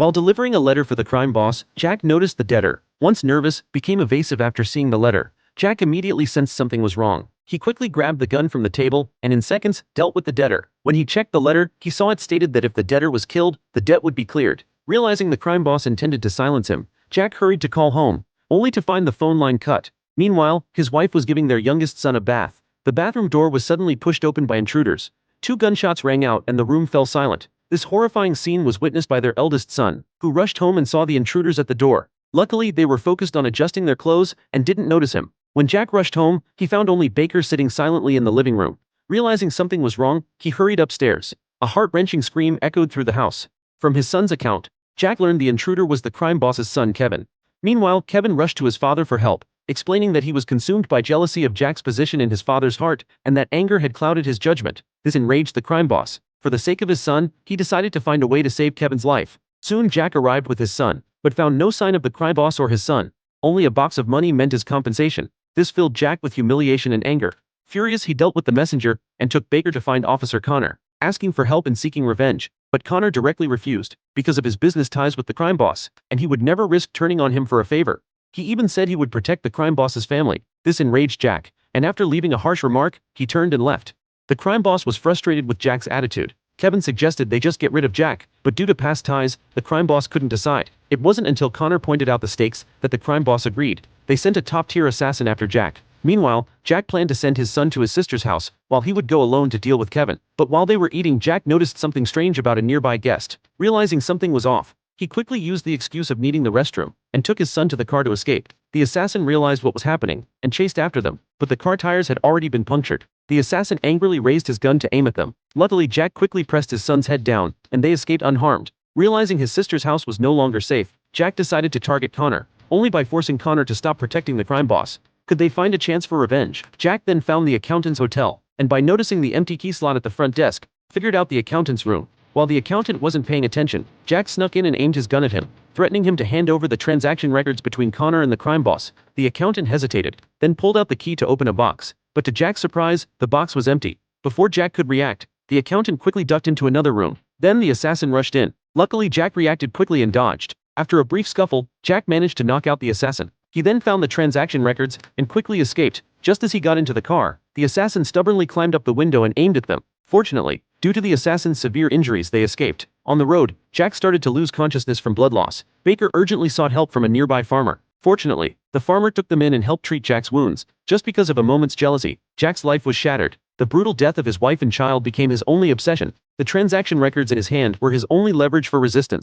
While delivering a letter for the crime boss, Jack noticed the debtor, once nervous, became evasive after seeing the letter. Jack immediately sensed something was wrong. He quickly grabbed the gun from the table and in seconds dealt with the debtor. When he checked the letter, he saw it stated that if the debtor was killed, the debt would be cleared. Realizing the crime boss intended to silence him, Jack hurried to call home, only to find the phone line cut. Meanwhile, his wife was giving their youngest son a bath. The bathroom door was suddenly pushed open by intruders. 2 gunshots rang out and the room fell silent. This horrifying scene was witnessed by their eldest son, who rushed home and saw the intruders at the door. Luckily, they were focused on adjusting their clothes and didn't notice him. When Jack rushed home, he found only Baker sitting silently in the living room. Realizing something was wrong, he hurried upstairs. A heart-wrenching scream echoed through the house. From his son's account, Jack learned the intruder was the crime boss's son Kevin. Meanwhile, Kevin rushed to his father for help, explaining that he was consumed by jealousy of Jack's position in his father's heart and that anger had clouded his judgment. This enraged the crime boss. For the sake of his son, he decided to find a way to save Kevin's life. Soon Jack arrived with his son, but found no sign of the crime boss or his son. Only a box of money meant his compensation. This filled Jack with humiliation and anger. Furious, he dealt with the messenger and took Baker to find Officer Connor, asking for help in seeking revenge. But Connor directly refused, because of his business ties with the crime boss, and he would never risk turning on him for a favor. He even said he would protect the crime boss's family. This enraged Jack, and after leaving a harsh remark, he turned and left. The crime boss was frustrated with Jack's attitude. Kevin suggested they just get rid of Jack, but due to past ties, the crime boss couldn't decide. It wasn't until Connor pointed out the stakes that the crime boss agreed. They sent a top-tier assassin after Jack. Meanwhile, Jack planned to send his son to his sister's house, while he would go alone to deal with Kevin. But while they were eating, Jack noticed something strange about a nearby guest. Realizing something was off, he quickly used the excuse of needing the restroom, and took his son to the car to escape. The assassin realized what was happening, and chased after them, but the car tires had already been punctured. The assassin angrily raised his gun to aim at them. Luckily, Jack quickly pressed his son's head down, and they escaped unharmed. Realizing his sister's house was no longer safe, Jack decided to target Connor, only by forcing Connor to stop protecting the crime boss. Could they find a chance for revenge? Jack then found the accountant's hotel, and by noticing the empty key slot at the front desk, figured out the accountant's room. While the accountant wasn't paying attention, Jack snuck in and aimed his gun at him, threatening him to hand over the transaction records between Connor and the crime boss. The accountant hesitated, then pulled out the key to open a box, but to Jack's surprise, the box was empty. Before Jack could react, the accountant quickly ducked into another room. Then the assassin rushed in. Luckily, Jack reacted quickly and dodged. After a brief scuffle, Jack managed to knock out the assassin. He then found the transaction records and quickly escaped. Just as he got into the car, the assassin stubbornly climbed up the window and aimed at them. Fortunately, due to the assassin's severe injuries, they escaped. On the road, Jack started to lose consciousness from blood loss. Baker urgently sought help from a nearby farmer. Fortunately, the farmer took them in and helped treat Jack's wounds. Just because of a moment's jealousy, Jack's life was shattered. The brutal death of his wife and child became his only obsession. The transaction records in his hand were his only leverage for resistance.